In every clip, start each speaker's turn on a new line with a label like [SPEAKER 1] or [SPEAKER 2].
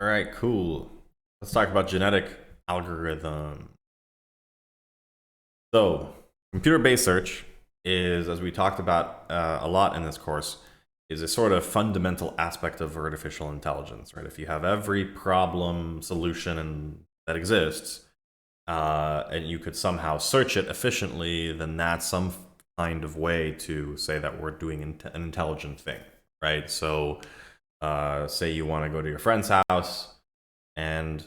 [SPEAKER 1] All right, cool. Let's talk about genetic algorithm. So, computer-based search is, as we talked about a lot in this course, is a sort of fundamental aspect of artificial intelligence, right? If you have every problem solution that exists, and you could somehow search it efficiently, then that's some kind of way to say that we're doing an intelligent thing, right? So, say you want to go to your friend's house, and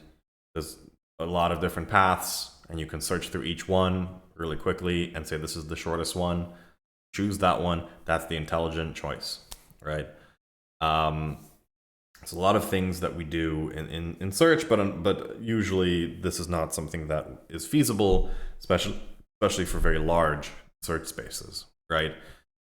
[SPEAKER 1] there's a lot of different paths, and you can search through each one really quickly and say this is the shortest one. Choose that one. That's the intelligent choice, right? It's a lot of things that we do in search, but usually this is not something that is feasible, especially for very large search spaces, right?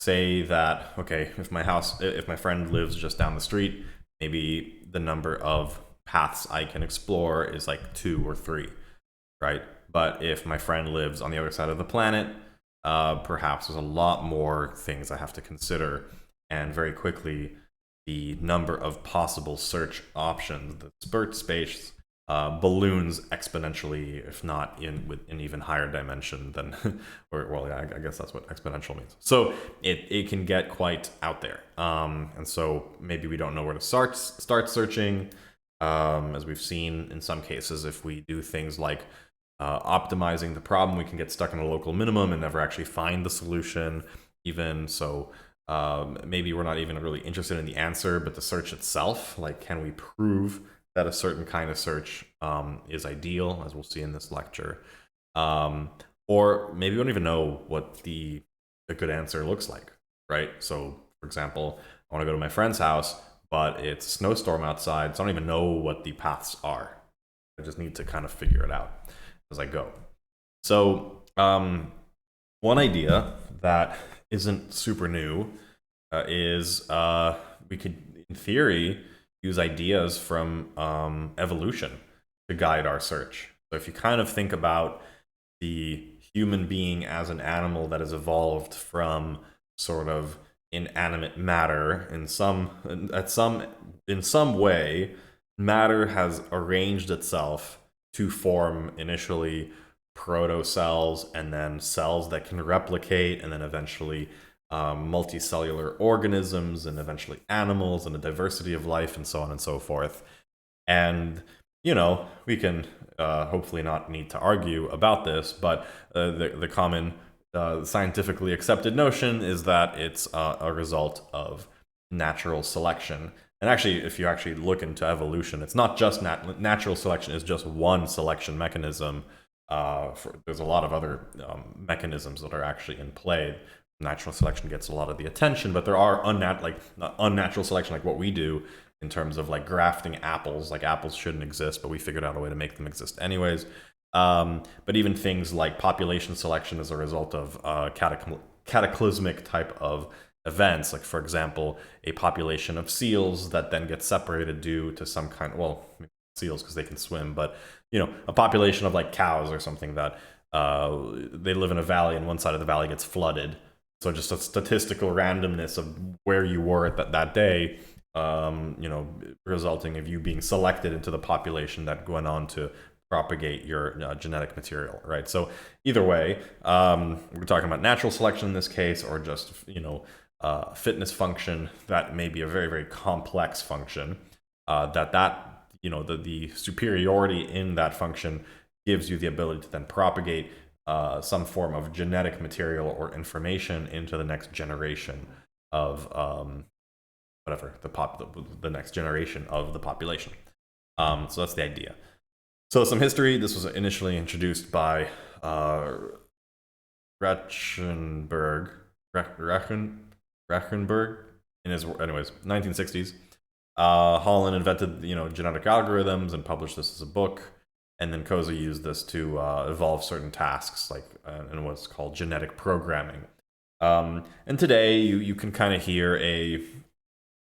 [SPEAKER 1] Say that, okay, if my friend lives just down the street, maybe the number of paths I can explore is like 2 or 3, right? But if my friend lives on the other side of the planet, perhaps there's a lot more things I have to consider, and very quickly the number of possible search options, the search space, balloons exponentially, if not in an even higher dimension than, or well, yeah, I guess that's what exponential means. So it can get quite out there, and so maybe we don't know where to start searching. As we've seen in some cases, if we do things like optimizing the problem, we can get stuck in a local minimum and never actually find the solution. Even so, maybe we're not even really interested in the answer, but the search itself, like, can we prove that a certain kind of search is ideal, as we'll see in this lecture? Or maybe we don't even know what a good answer looks like, right? So, for example, I want to go to my friend's house, but it's a snowstorm outside, so I don't even know what the paths are. I just need to kind of figure it out as I go. So, one idea that isn't super new is we could, in theory, use ideas from evolution to guide our search. So if you kind of think about the human being as an animal that has evolved from sort of inanimate matter in some way, matter has arranged itself to form initially protocells, and then cells that can replicate, and then eventually multicellular organisms, and eventually animals, and a diversity of life, and so on and so forth. And, we can hopefully not need to argue about this, but the common scientifically accepted notion is that it's a result of natural selection. And actually, if you actually look into evolution, it's not just natural selection is just one selection mechanism. There's a lot of other mechanisms that are actually in play. Natural selection gets a lot of the attention, but there are unnatural selection, like what we do in terms of like grafting apples. Like, apples shouldn't exist, but we figured out a way to make them exist anyways. But even things like population selection as a result of cataclysmic type of events, like, for example, a population of seals that then gets separated due to some kind, well, seals because they can swim, but a population of like cows or something that they live in a valley, and one side of the valley gets flooded. So just a statistical randomness of where you were at that day, resulting of you being selected into the population that went on to propagate your genetic material, right? So either way, we're talking about natural selection in this case, or just fitness function that may be a very, very complex function. The superiority in that function gives you the ability to then propagate some form of genetic material or information into the next generation of the next generation of the population. So that's the idea. So some history. This was initially introduced by Rechenberg in his 1960s. Holland invented genetic algorithms and published this as a book, and then Koza used this to evolve certain tasks, like in what's called genetic programming. And today you can kind of hear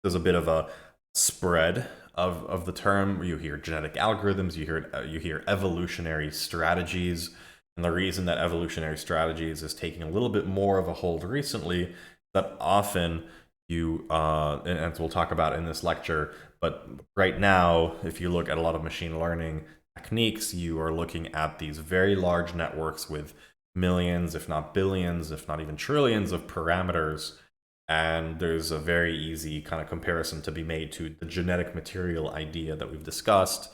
[SPEAKER 1] there's a bit of a spread of the term. You hear genetic algorithms, you hear evolutionary strategies. And the reason that evolutionary strategies is taking a little bit more of a hold recently, that often and we'll talk about in this lecture, But right now, if you look at a lot of machine learning techniques, you are looking at these very large networks with millions, if not billions, if not even trillions of parameters. And there's a very easy kind of comparison to be made to the genetic material idea that we've discussed.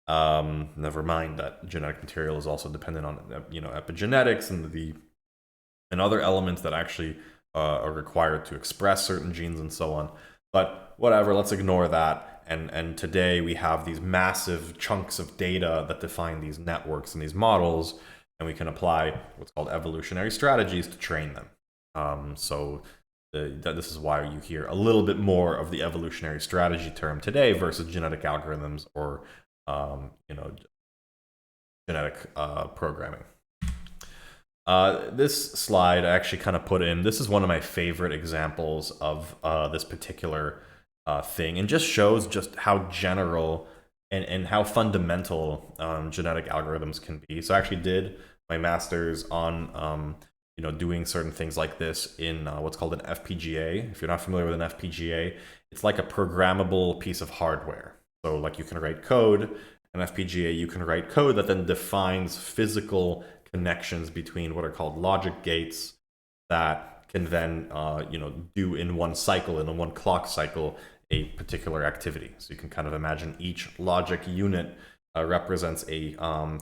[SPEAKER 1] Never mind that genetic material is also dependent on epigenetics and other elements that actually are required to express certain genes and so on. But whatever, let's ignore that. And today we have these massive chunks of data that define these networks and these models, and we can apply what's called evolutionary strategies to train them. This is why you hear a little bit more of the evolutionary strategy term today versus genetic algorithms or genetic programming. This slide I actually kind of put in. This is one of my favorite examples of this particular thing, and just shows just how general and how fundamental genetic algorithms can be. So I actually did my master's on doing certain things like this in what's called an FPGA. If you're not familiar with an FPGA, it's like a programmable piece of hardware. So like you can write code, an FPGA, you can write code that then defines physical connections between what are called logic gates that can then do in one cycle, in one clock cycle, a particular activity. So you can kind of imagine each logic unit represents a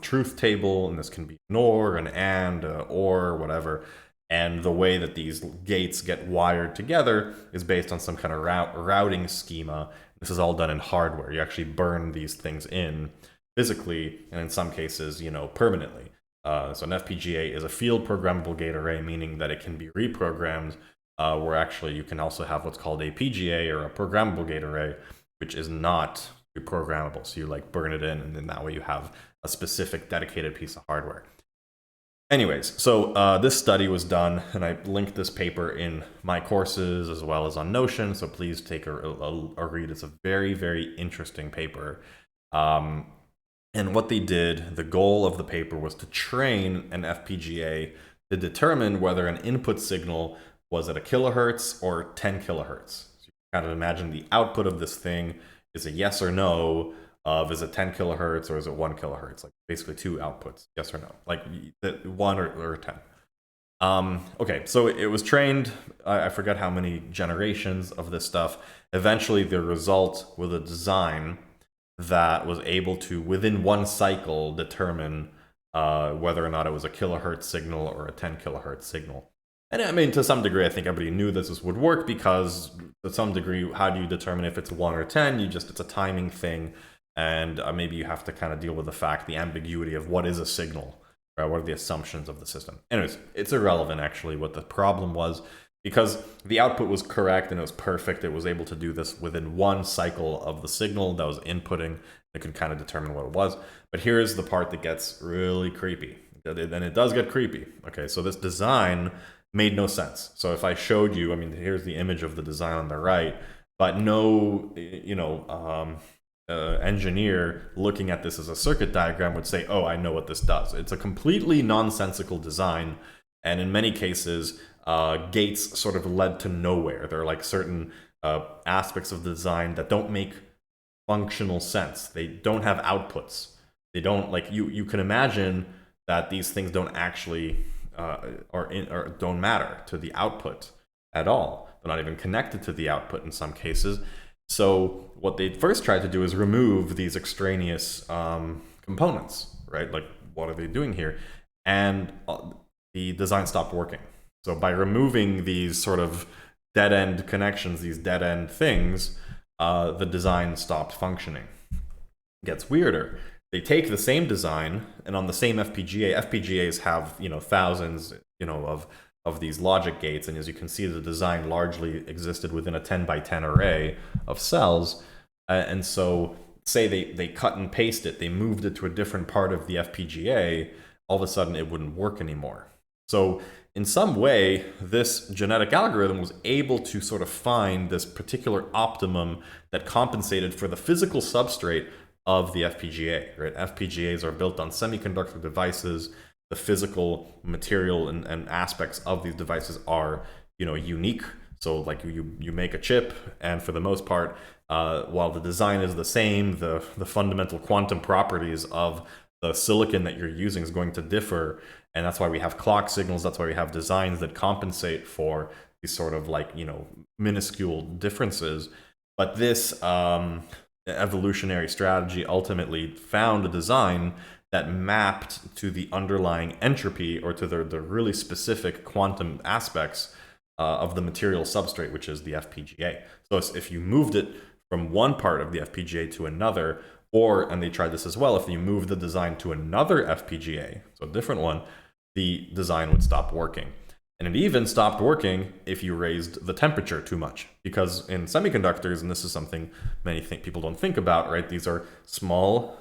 [SPEAKER 1] truth table, and this can be an OR, an AND, OR, whatever. And the way that these gates get wired together is based on some kind of routing schema. This is all done in hardware. You actually burn these things in physically, and in some cases, permanently. So an FPGA is a field programmable gate array, meaning that it can be reprogrammed, where actually you can also have what's called a PGA, or a programmable gate array, which is not reprogrammable. So you like burn it in, and then that way you have a specific dedicated piece of hardware. Anyways, so this study was done, and I linked this paper in my courses as well as on Notion, so please take a read. It's a very, very interesting paper. And what they did, the goal of the paper was to train an FPGA to determine whether an input signal was at a kilohertz or 10 kilohertz. So you can kind of imagine the output of this thing is a yes or no of, is it 10 kilohertz or is it 1 kilohertz? Like basically two outputs, yes or no, like 1 or 10. Okay, so it was trained, I forget how many generations of this stuff. Eventually the result was a design that was able to, within one cycle, determine whether or not it was a kilohertz signal or a 10 kilohertz signal. And I mean, to some degree, I think everybody knew this would work, because to some degree, how do you determine if it's 1 or 10? It's a timing thing, and maybe you have to kind of deal with the ambiguity of what is a signal, right? What are the assumptions of the system? Anyways, it's irrelevant, actually, what the problem was, because the output was correct and it was perfect. It was able to do this within one cycle of the signal that was inputting. It could kind of determine what it was. But here's the part that gets really creepy. And it does get creepy. Okay, so this design made no sense. So if I showed you, I mean, here's the image of the design on the right, but no, engineer looking at this as a circuit diagram would say, oh, I know what this does. It's a completely nonsensical design. And in many cases, gates sort of led to nowhere. There are like certain aspects of the design that don't make functional sense. They don't have outputs. They don't, like, you can imagine that these things don't actually or don't matter to the output at all. They're not even connected to the output in some cases. So what they first tried to do is remove these extraneous components, right? Like, what are they doing here? And the design stopped working. So by removing these sort of dead-end connections, these dead-end things, the design stopped functioning. It gets weirder. They take the same design, and on the same FPGAs have, thousands, of these logic gates, and as you can see, the design largely existed within a 10 by 10 array of cells. And so say they cut and paste it, they moved it to a different part of the FPGA, all of a sudden it wouldn't work anymore. So in some way, this genetic algorithm was able to sort of find this particular optimum that compensated for the physical substrate of the FPGA, right? FPGAs are built on semiconductor devices. The physical material and aspects of these devices are, unique. So like you make a chip, and for the most part, while the design is the same, the fundamental quantum properties of the silicon that you're using is going to differ. And that's why we have clock signals. That's why we have designs that compensate for these sort of like, minuscule differences. But this evolutionary strategy ultimately found a design that mapped to the underlying entropy, or to the really specific quantum aspects of the material substrate, which is the FPGA. So if you moved it from one part of the FPGA to another, and they tried this as well, if you move the design to another FPGA, so a different one, the design would stop working. And it even stopped working if you raised the temperature too much. Because in semiconductors, and this is something many people don't think about, right? These are small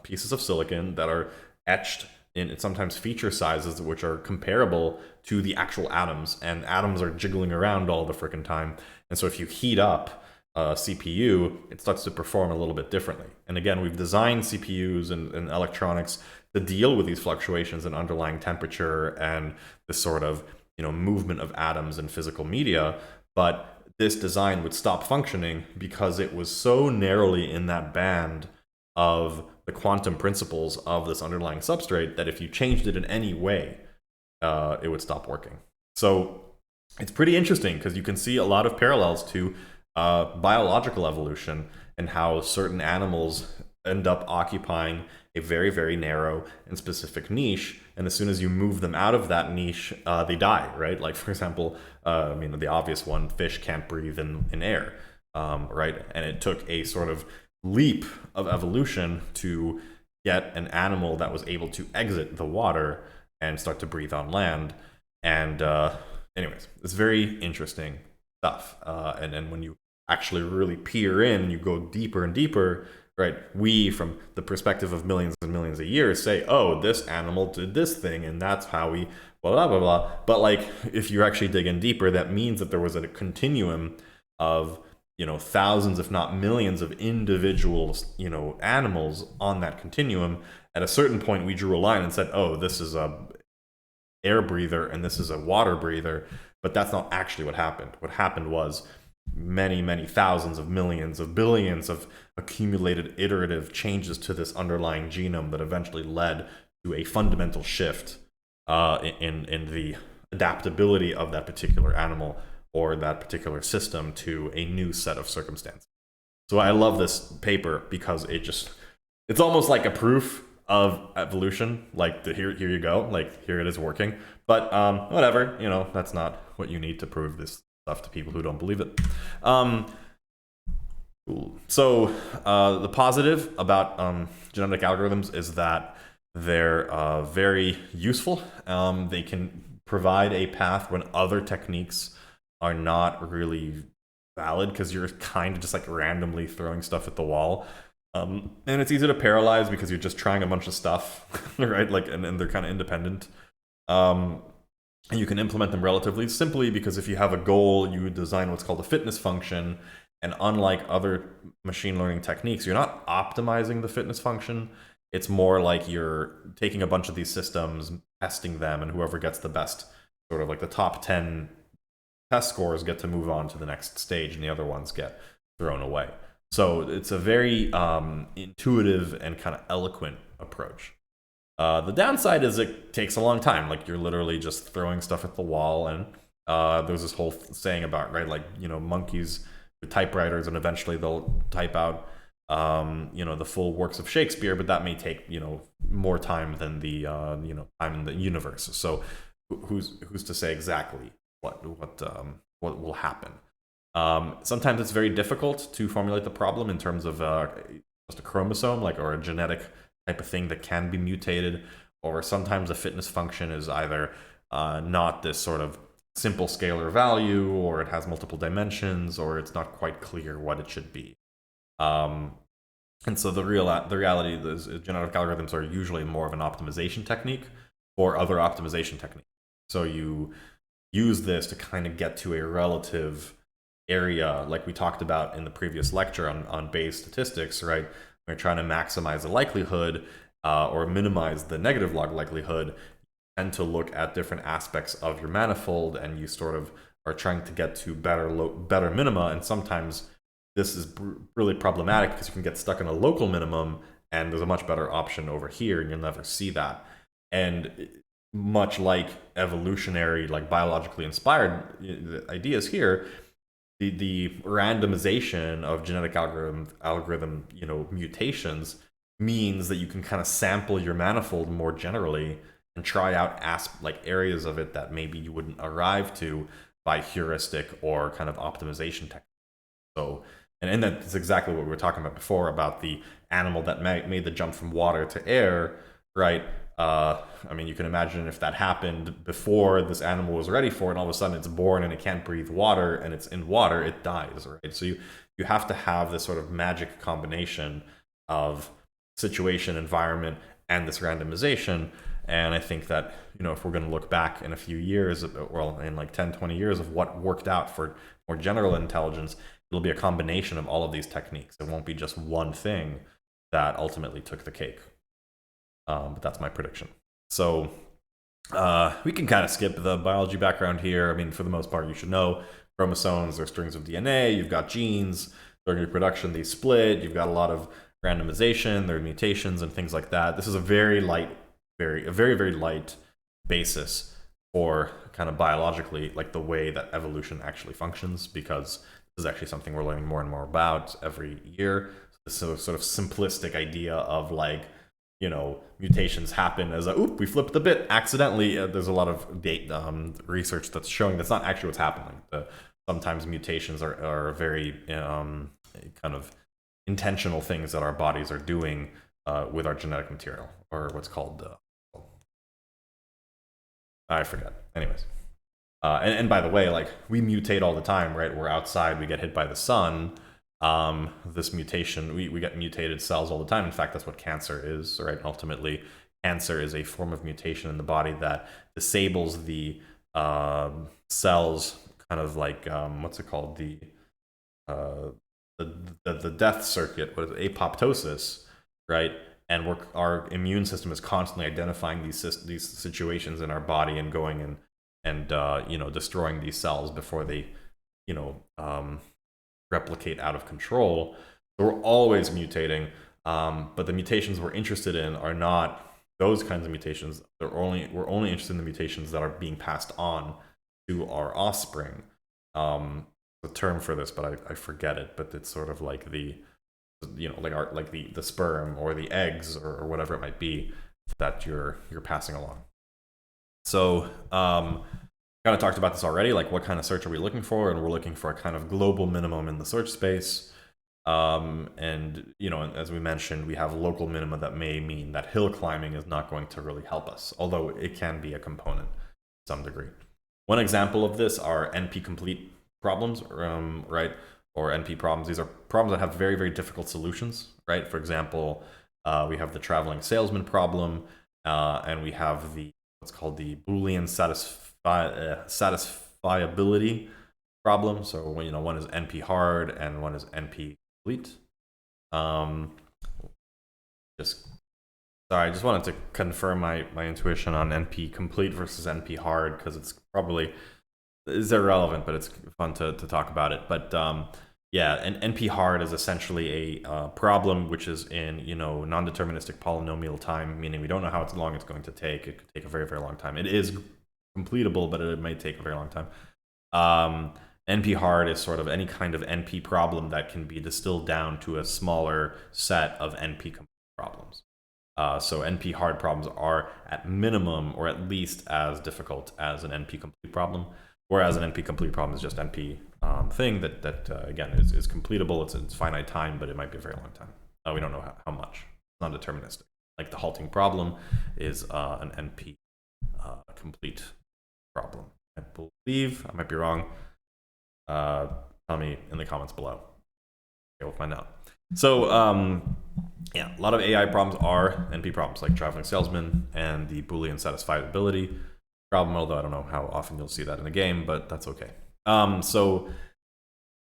[SPEAKER 1] pieces of silicon that are etched in sometimes feature sizes which are comparable to the actual atoms. And atoms are jiggling around all the frickin' time. And so if you heat up a CPU, it starts to perform a little bit differently. And again, we've designed CPUs and electronics to deal with these fluctuations in underlying temperature and this sort of movement of atoms in physical media. But this design would stop functioning because it was so narrowly in that band of the quantum principles of this underlying substrate that if you changed it in any way, it would stop working. So it's pretty interesting because you can see a lot of parallels to biological evolution and how certain animals end up occupying a very, very narrow and specific niche. And as soon as you move them out of that niche, they die, right? Like, for example, the obvious one, fish can't breathe in air, right? And it took a sort of leap of evolution to get an animal that was able to exit the water and start to breathe on land. And anyways, it's very interesting stuff. And then when you actually really peer in, you go deeper and deeper, right? We, from the perspective of millions and millions of years, say, oh, this animal did this thing, and that's how we blah, blah, blah. But like, if you actually dig in deeper, that means that there was a continuum of, thousands, if not millions of individual, animals on that continuum. At a certain point, we drew a line and said, oh, this is a air breather and this is a water breather. But that's not actually what happened. What happened was many, many thousands of millions of billions of accumulated iterative changes to this underlying genome that eventually led to a fundamental shift in the adaptability of that particular animal or that particular system to a new set of circumstances. So I love this paper because it's almost like a proof of evolution. Like, here you go, like, here it is working. But whatever, that's not what you need to prove this stuff to people who don't believe it. Cool. So the positive about genetic algorithms is that they're very useful. They can provide a path when other techniques are not really valid, because you're kind of just like randomly throwing stuff at the wall. And it's easy to paralyze because you're just trying a bunch of stuff, right? Like, and they're kind of independent. And you can implement them relatively simply because if you have a goal, you design what's called a fitness function. And unlike other machine learning techniques, you're not optimizing the fitness function. It's more like you're taking a bunch of these systems, testing them, and whoever gets the best, sort of like the top 10 test scores, get to move on to the next stage, and the other ones get thrown away. So it's a very intuitive and kind of eloquent approach. The downside is it takes a long time. Like, you're literally just throwing stuff at the wall. And there's this whole saying about, right, like, monkeys with typewriters, and eventually they'll type out, the full works of Shakespeare, but that may take, more time than the, time in the universe. So who's to say exactly what will happen? Sometimes it's very difficult to formulate the problem in terms of just a chromosome, like, or a genetic type of thing that can be mutated, or sometimes a fitness function is either not this sort of simple scalar value, or it has multiple dimensions, or it's not quite clear what it should be. And so the reality is genetic algorithms are usually more of an optimization technique or other optimization techniques. So you use this to kind of get to a relative area, like we talked about in the previous lecture on Bayes statistics, right? We're trying to maximize the likelihood or minimize the negative log likelihood. You tend to look at different aspects of your manifold, and you sort of are trying to get to better minima, and sometimes this is really problematic because you can get stuck in a local minimum, and there's a much better option over here, and you'll never see that. And much like evolutionary, like biologically inspired ideas here, the randomization of genetic algorithm mutations means that you can kind of sample your manifold more generally and try out areas of it that maybe you wouldn't arrive to by heuristic or kind of optimization techniques. So, and that's exactly what we were talking about before about the animal that made the jump from water to air, right? I mean, you can imagine if that happened before this animal was ready for it, and all of a sudden it's born and it can't breathe water, and it's in water, it dies, right? So you have to have this sort of magic combination of situation, environment, and this randomization. And I think that, if we're going to look back in a few years, well, in like 10, 20 years of what worked out for more general intelligence, it'll be a combination of all of these techniques. It won't be just one thing that ultimately took the cake. But that's my prediction. So we can kind of skip the biology background here. I mean, for the most part, you should know chromosomes are strings of DNA. You've got genes. During reproduction, they split. You've got a lot of randomization. There are mutations and things like that. This is a very light, very light basis for kind of biologically, like the way that evolution actually functions, because this is actually something we're learning more and more about every year. This sort of simplistic idea of like, mutations happen as we flipped the bit accidentally. There's a lot of research that's showing that's not actually what's happening. Sometimes mutations are very kind of intentional things that our bodies are doing with our genetic material, or what's called I forget. Anyways, and by the way, like we mutate all the time, right? We're outside, we get hit by the sun. This mutation, we get mutated cells all the time. In fact, that's what cancer is, right? Ultimately, cancer is a form of mutation in the body that disables the cells, kind of like what's it called, the death circuit, what is it? Apoptosis, right? And our immune system is constantly identifying these situations in our body and going and destroying these cells before they replicate out of control. So we're always mutating, but the mutations we're interested in are not those kinds of mutations. We're only interested in the mutations that are being passed on to our offspring. The term for this, but I forget it. But it's sort of like the sperm or the eggs or whatever it might be that you're passing along. So kind of talked about this already, like what kind of search are we looking for? And we're looking for a kind of global minimum in the search space. And as we mentioned, we have local minima that may mean that hill climbing is not going to really help us, although it can be a component to some degree. One example of this are NP-complete problems, right? Or NP problems. These are problems that have very, very difficult solutions, right? For example, we have the traveling salesman problem, and we have what's called the Boolean satisfiability problem. So one is NP hard and one is NP complete. I just wanted to confirm my intuition on NP complete versus NP hard, because it's probably irrelevant, but it's fun to talk about it. But yeah, and NP hard is essentially a problem which is in non-deterministic polynomial time, meaning we don't know how long it's going to take. It could take a very, very long time. It is completable, but it may take a very long time. NP hard is sort of any kind of NP problem that can be distilled down to a smaller set of NP complete problems. So NP hard problems are at minimum or at least as difficult as an NP complete problem, whereas an NP complete problem is just NP thing that again is completable. It's finite time, but it might be a very long time. We don't know how much. It's not deterministic. Like the halting problem is an NP complete problem. I believe, I might be wrong. Tell me in the comments below. Okay, we'll find out. So yeah, a lot of AI problems are NP problems, like traveling salesman and the Boolean satisfiability problem, although I don't know how often you'll see that in the game, but that's okay. So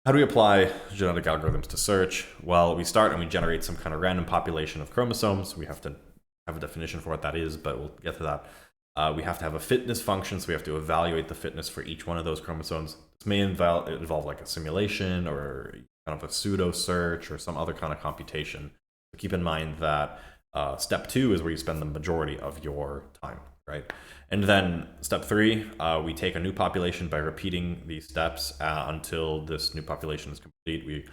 [SPEAKER 1] how do we apply genetic algorithms to search? Well, we start and we generate some kind of random population of chromosomes. We have to have a definition for what that is, but we'll get to that. We have to have a fitness function, so we have to evaluate the fitness for each one of those chromosomes. This may involve like a simulation, or kind of a pseudo search or some other kind of computation. So keep in mind that step 2 is where you spend the majority of your time, right? And then step 3, we take a new population by repeating these steps until this new population is complete.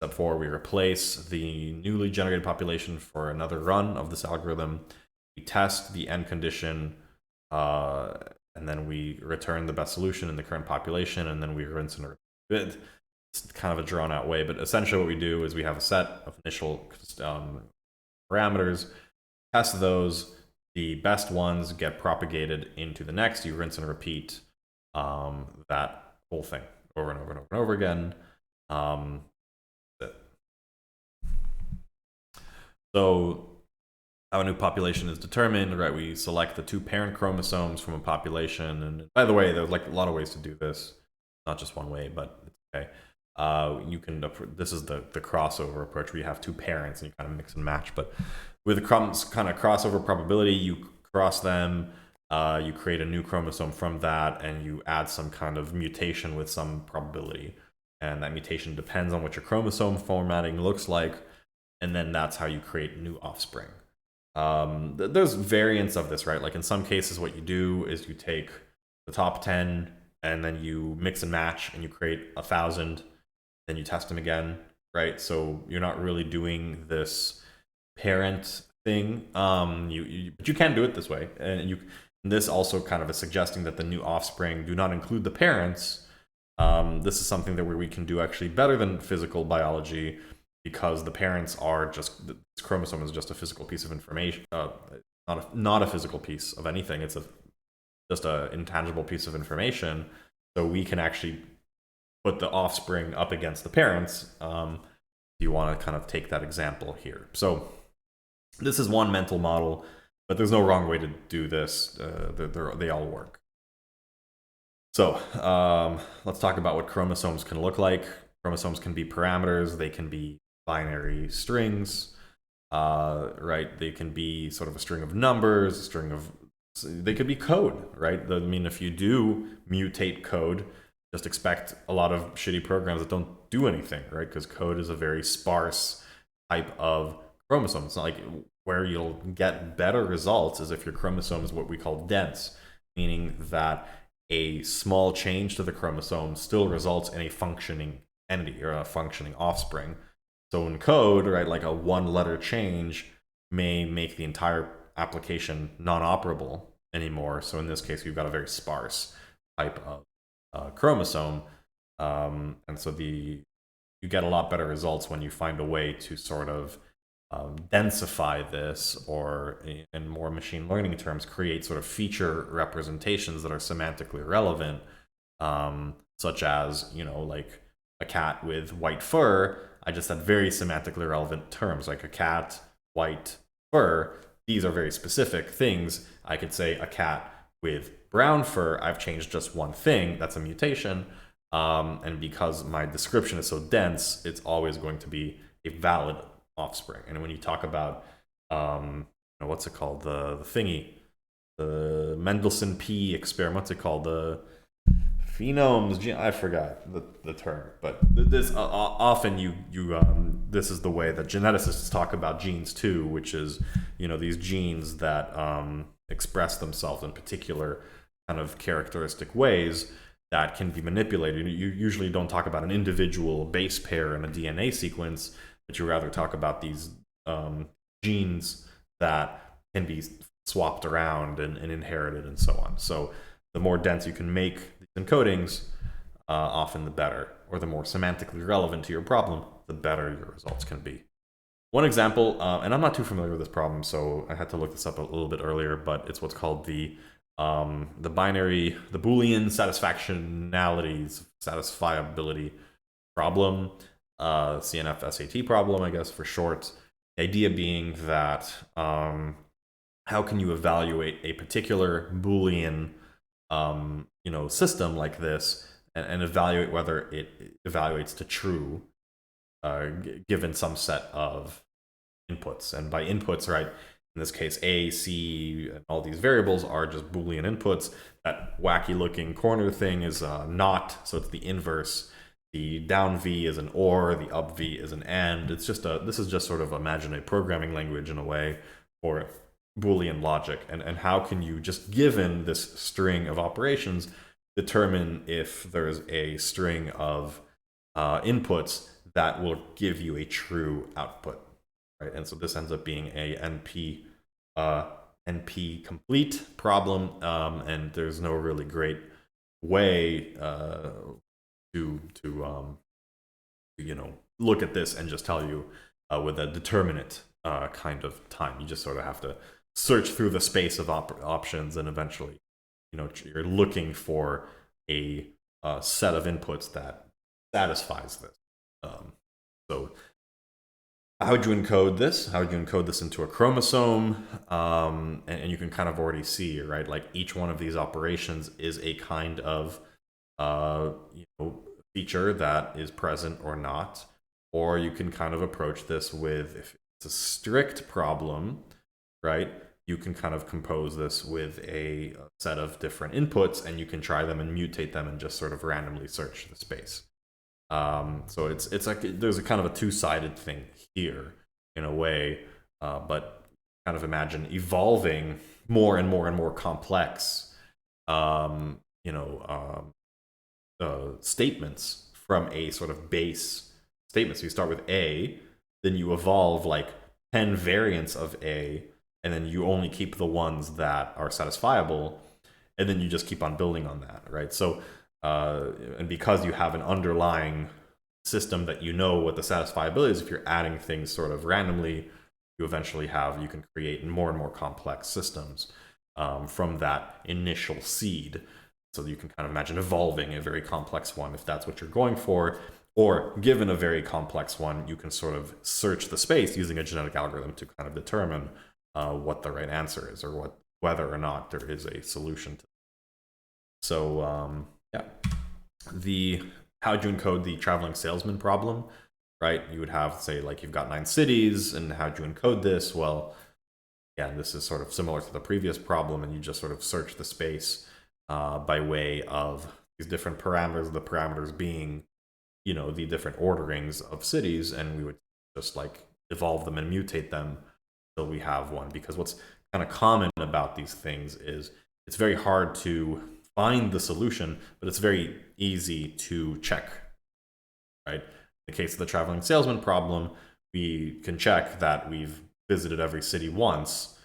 [SPEAKER 1] Step 4, we replace the newly generated population for another run of this algorithm. We test the end condition, and then we return the best solution in the current population, and then we rinse and repeat. It's kind of a drawn out way, but essentially what we do is we have a set of initial parameters, test those, the best ones get propagated into the next, you rinse and repeat that whole thing over and over and over and over again. So how a new population is determined, right? We select the 2 parent chromosomes from a population. And by the way, there's like a lot of ways to do this. Not just one way, but it's okay. You can, this is the crossover approach where you have 2 parents and you kind of mix and match. But with the kind of crossover probability, you cross them, you create a new chromosome from that, and you add some kind of mutation with some probability. And that mutation depends on what your chromosome formatting looks like. And then that's how you create new offspring. There's variants of this, right? Like in some cases, what you do is you take the top 10 and then you mix and match and you create 1,000, then you test them again, right? So you're not really doing this parent thing. But you can do it this way. And this also kind of is suggesting that the new offspring do not include the parents. This is something that we can do actually better than physical biology, because the parents are just, this chromosome is just a physical piece of information, not a physical piece of anything. It's just an intangible piece of information. So we can actually put the offspring up against the parents. If you want to kind of take that example here. So this is one mental model, but there's no wrong way to do this. They all work. So let's talk about what chromosomes can look like. Chromosomes can be parameters. They can be binary strings, right? They can be sort of a string of numbers, they could be code, right? I mean, if you do mutate code, just expect a lot of shitty programs that don't do anything, right? Because code is a very sparse type of chromosome. It's not like where you'll get better results is if your chromosome is what we call dense, meaning that a small change to the chromosome still results in a functioning entity or a functioning offspring. So in code, right, like a 1-letter change may make the entire application non-operable anymore. So in this case, we've got a very sparse type of chromosome. And so you get a lot better results when you find a way to sort of densify this, or in more machine learning terms, create sort of feature representations that are semantically relevant, such as, like a cat with white fur. I just said very semantically relevant terms, like a cat, white, fur. These are very specific things. I could say a cat with brown fur. I've changed just one thing. That's a mutation. And because my description is so dense, it's always going to be a valid offspring. And when you talk about, what's it called? The thingy, the Mendelssohn P experiment, what's it called? The phenomes, I forgot the term, but this often this is the way that geneticists talk about genes too, which is, these genes that express themselves in particular kind of characteristic ways that can be manipulated. You usually don't talk about an individual base pair in a DNA sequence, but you rather talk about these genes that can be swapped around and inherited and so on. So the more dense you can make these encodings, often the better, or the more semantically relevant to your problem, the better your results can be. One example, and I'm not too familiar with this problem, so I had to look this up a little bit earlier, but it's what's called the Boolean satisfiability problem, CNF SAT problem, I guess, for short. The idea being that how can you evaluate a particular Boolean system like this and evaluate whether it evaluates to true given some set of inputs. And by inputs, right, in this case, A, C, and all these variables are just Boolean inputs. That wacky looking corner thing is not, so it's the inverse. the down V is an or, the up V is an and. It's just this is just sort of imagine a programming language in a way for Boolean logic. And how can you, just given this string of operations, determine if there's a string of inputs that will give you a true output, right? And so this ends up being a NP complete problem, and there's no really great way to look at this and just tell you with a determinate kind of time. You just sort of have to search through the space of options, and eventually, you're looking for a set of inputs that satisfies this. So how would you encode this? How would you encode this into a chromosome? And you can kind of already see, right? Like each one of these operations is a kind of feature that is present or not. Or you can kind of approach this with, if it's a strict problem, right? You can kind of compose this with a set of different inputs, and you can try them and mutate them and just sort of randomly search the space. So it's like there's a kind of a two-sided thing here in a way, but kind of imagine evolving more and more and more complex, statements from a sort of base statement. So you start with A, then you evolve like 10 variants of A, and then you only keep the ones that are satisfiable, and then you just keep on building on that, right? So and because you have an underlying system that you know what the satisfiability is, if you're adding things sort of randomly, you can create more and more complex systems from that initial seed. So you can kind of imagine evolving a very complex one if that's what you're going for, or given a very complex one, you can sort of search the space using a genetic algorithm to kind of determine what the right answer is, or whether or not there is a solution to it. So how do you encode the traveling salesman problem, right? You would have, say, like you've got 9 cities, and how do you encode this? Well, again, this is sort of similar to the previous problem, and you just sort of search the space by way of these different parameters, the parameters being, the different orderings of cities, and we would just like evolve them and mutate them till we have one. Because what's kind of common about these things is it's very hard to find the solution, but it's very easy to check, right? In the case of the traveling salesman problem, we can check that we've visited every city once,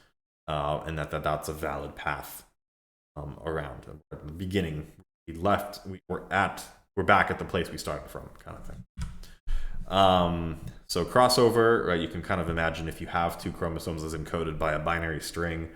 [SPEAKER 1] and that's a valid path around. At the beginning, we're back at the place we started from, kind of thing. So crossover, right? You can kind of imagine if you have 2 chromosomes as encoded by a binary string,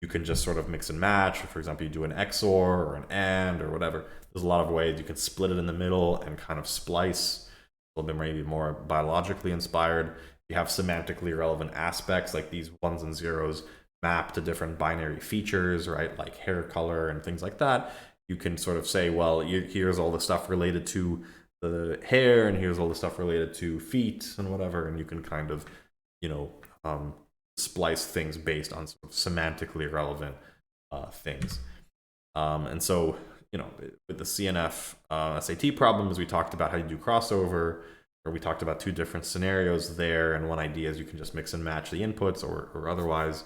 [SPEAKER 1] you can just sort of mix and match. For example, you do an XOR or an AND or whatever. There's a lot of ways you can split it in the middle and kind of splice, a little bit maybe more biologically inspired. You have semantically relevant aspects, like these 1s and 0s map to different binary features, right? Like hair color and things like that. You can sort of say, well, here's all the stuff related to the hair, and here's all the stuff related to feet and whatever, and you can kind of, splice things based on sort of semantically relevant things. And so, with the CNF SAT problems, we talked about how you do crossover, or we talked about 2 different scenarios there, and one idea is you can just mix and match the inputs or otherwise.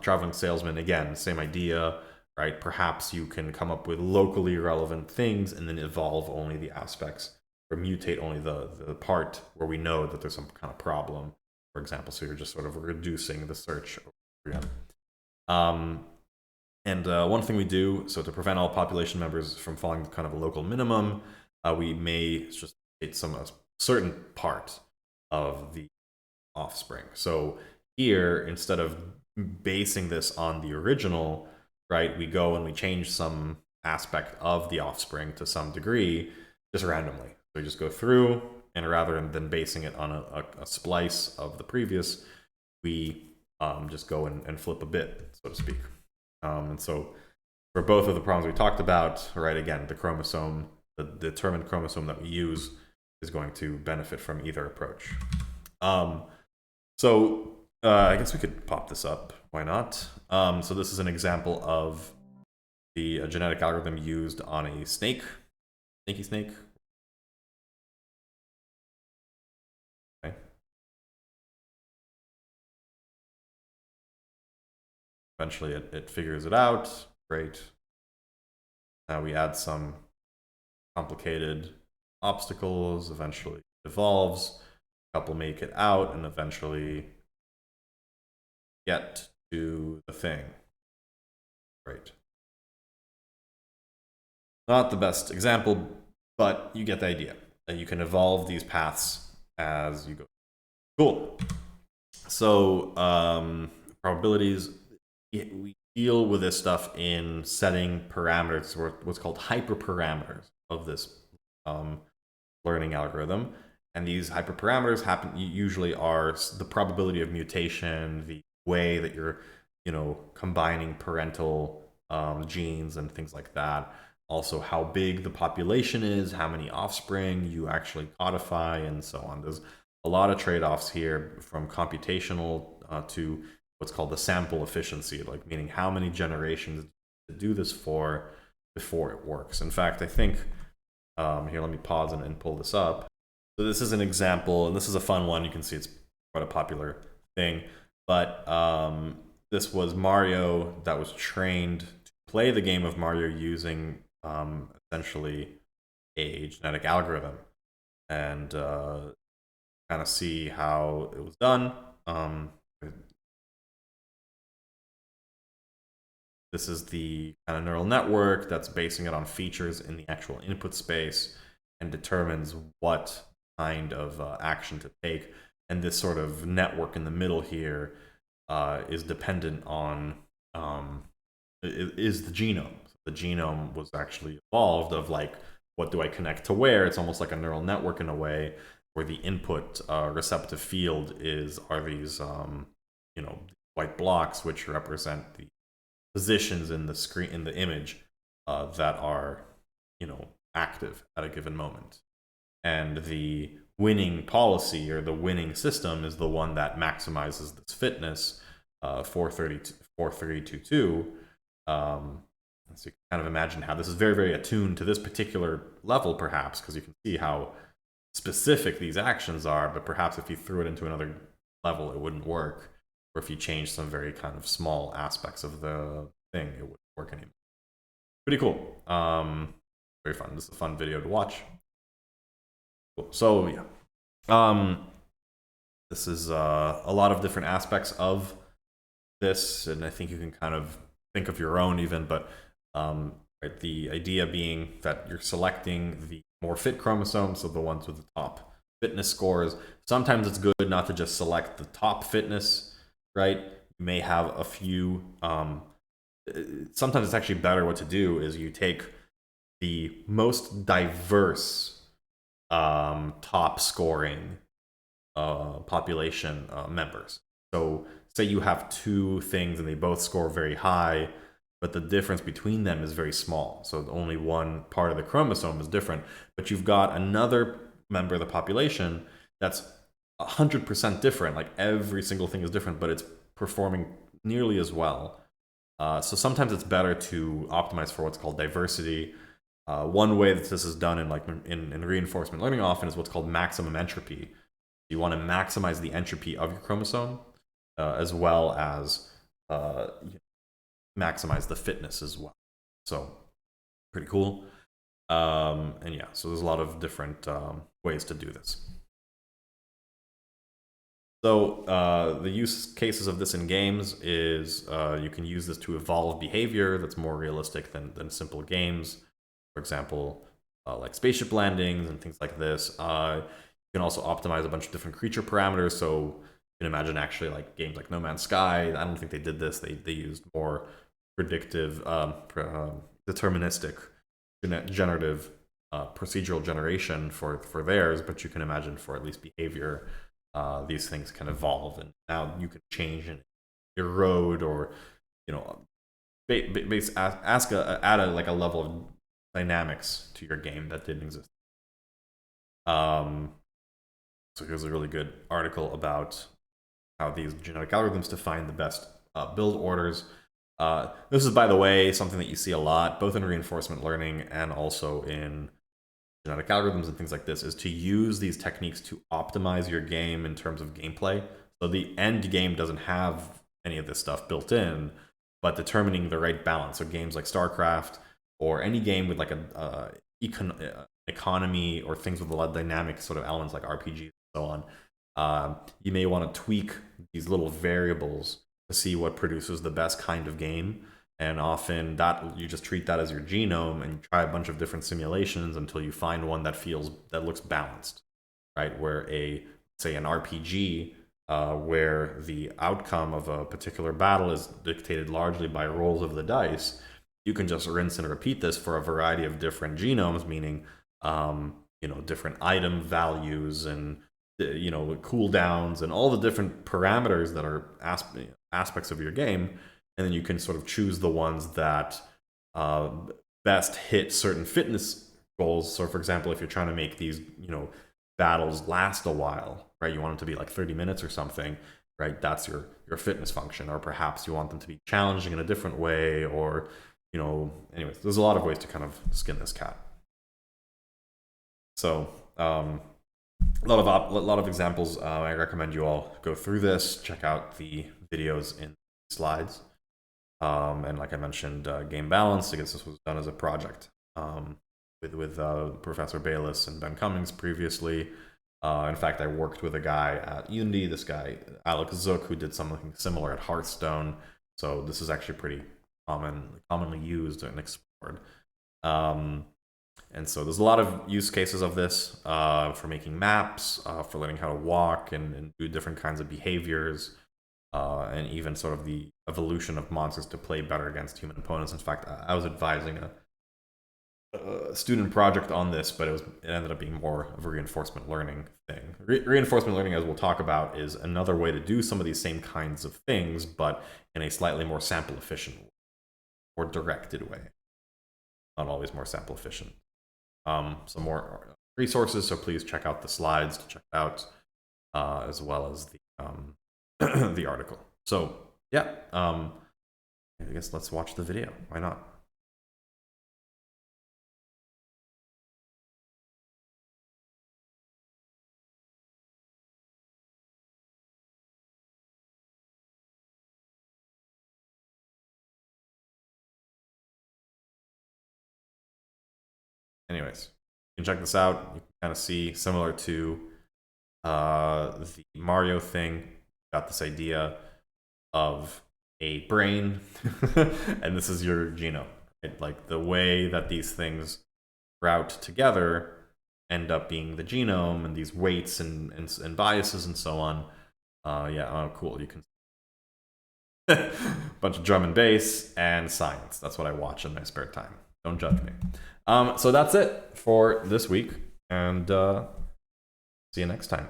[SPEAKER 1] Traveling salesman, again, same idea, right? Perhaps you can come up with locally relevant things and then evolve only the aspects, or mutate only the part where we know that there's some kind of problem, for example. So you're just sort of reducing the search again. And one thing we do, so to prevent all population members from falling kind of a local minimum, we may just take a certain part of the offspring. So here, instead of basing this on the original, right, we go and we change some aspect of the offspring to some degree, just randomly. So we just go through, and rather than basing it on a splice of the previous, we just go and flip a bit, so to speak. And so for both of the problems we talked about, right, again, the chromosome, the determined chromosome that we use is going to benefit from either approach. So I guess we could pop this up. Why not? So this is an example of the genetic algorithm used on a snaky snake. eventually it figures it out. Great. Now we add some complicated obstacles. Eventually it evolves. A couple make it out and eventually get to the thing. Great. Not the best example, but you get the idea. And you can evolve these paths as you go. Cool. So probabilities, we deal with this stuff in setting parameters, or what's called hyperparameters of this learning algorithm. And these hyperparameters usually are the probability of mutation, the way that you're, combining parental genes and things like that. Also, how big the population is, how many offspring you actually codify, and so on. There's a lot of trade-offs here, from computational to what's called the sample efficiency, like meaning how many generations to do this for before it works. In fact, I think, here, let me pause and pull this up. So this is an example, and this is a fun one. You can see it's quite a popular thing. But this was Mario that was trained to play the game of Mario using essentially a genetic algorithm. And kind of see how it was done. This is the kind of neural network that's basing it on features in the actual input space and determines what kind of action to take. And this sort of network in the middle here is dependent on is the genome. The genome was actually evolved of like, what do I connect to where? It's almost like a neural network in a way, where the input receptive field are these white blocks, which represent the positions in the screen, in the image, that are active at a given moment. And the winning policy, or the winning system, is the one that maximizes this fitness, 4322. So you can kind of imagine how this is very, very attuned to this particular level, perhaps, because you can see how specific these actions are, but perhaps if you threw it into another level, it wouldn't work. Or if you change some very kind of small aspects of the thing, it wouldn't work anymore. Pretty cool. Very fun. This is a fun video to watch. Cool. So yeah, this is a lot of different aspects of this, and I think you can kind of think of your own even, but right, the idea being that you're selecting the more fit chromosomes, so the ones with the top fitness scores. Sometimes it's good not to just select the top fitness, right? You may have a few. Sometimes it's actually better. What to do is you take the most diverse top scoring population members. So say you have two things and they both score very high, but the difference between them is very small. So only one part of the chromosome is different, but you've got another member of the population that's 100% different. Like every single thing is different, but it's performing nearly as well. So sometimes it's better to optimize for what's called diversity. One way that this is done in reinforcement learning often is what's called maximum entropy. You want to maximize the entropy of your chromosome, as well as maximize the fitness as well. So pretty cool. And yeah, so there's a lot of different ways to do this. So the use cases of this in games is you can use this to evolve behavior that's more realistic than simple games. For example, like spaceship landings and things like this. You can also optimize a bunch of different creature parameters. So you can imagine actually like games like No Man's Sky. I don't think they did this. They used more predictive, deterministic, generative procedural generation for theirs. But you can imagine for at least behavior, these things can evolve, and now you can change and erode, or add a level of dynamics to your game that didn't exist. So here's a really good article about how these genetic algorithms define the best build orders. This is, by the way, something that you see a lot, both in reinforcement learning and also in genetic algorithms and things like this, is to use these techniques to optimize your game in terms of gameplay. So the end game doesn't have any of this stuff built in, but determining the right balance. So games like StarCraft or any game with like a economy or things with a lot of dynamic sort of elements like RPGs and so on, you may want to tweak these little variables to see what produces the best kind of game. And often that you just treat that as your genome and you try a bunch of different simulations until you find one that looks balanced, right? Where say an RPG, where the outcome of a particular battle is dictated largely by rolls of the dice, you can just rinse and repeat this for a variety of different genomes, meaning different item values and cooldowns and all the different parameters that are aspects of your game, and then you can sort of choose the ones that best hit certain fitness goals. So, for example, if you're trying to make these battles last a while, right? You want them to be like 30 minutes or something, right? That's your fitness function. Or perhaps you want them to be challenging in a different way, or anyways, there's a lot of ways to kind of skin this cat. So a lot of examples. I recommend you all go through this, check out the videos in the slides, and like I mentioned, game balance. I guess this was done as a project with Professor Bayless and Ben Cummings previously. In fact, I worked with a guy at Unity, this guy Alex Zook, who did something similar at Hearthstone. So this is actually pretty commonly used and explored. And so there's a lot of use cases of this for making maps, for learning how to walk and do different kinds of behaviors, and even sort of the evolution of monsters to play better against human opponents. In fact, I was advising a student project on this, but it ended up being more of a reinforcement learning thing. Reinforcement learning, as we'll talk about, is another way to do some of these same kinds of things, but in a slightly more sample efficient or directed way. Not always more sample efficient. Some more resources, so please check out the slides to check it out, as well as the the article. So yeah, I guess let's watch the video. Why not? Anyways, you can check this out. You can kind of see, similar to the Mario thing, got this idea of a brain, and this is your genome. Right? Like the way that these things route together end up being the genome, and these weights and biases and so on. Yeah, oh, cool. You can bunch of drum and bass and science. That's what I watch in my spare time. Don't judge me. So that's it for this week, and see you next time.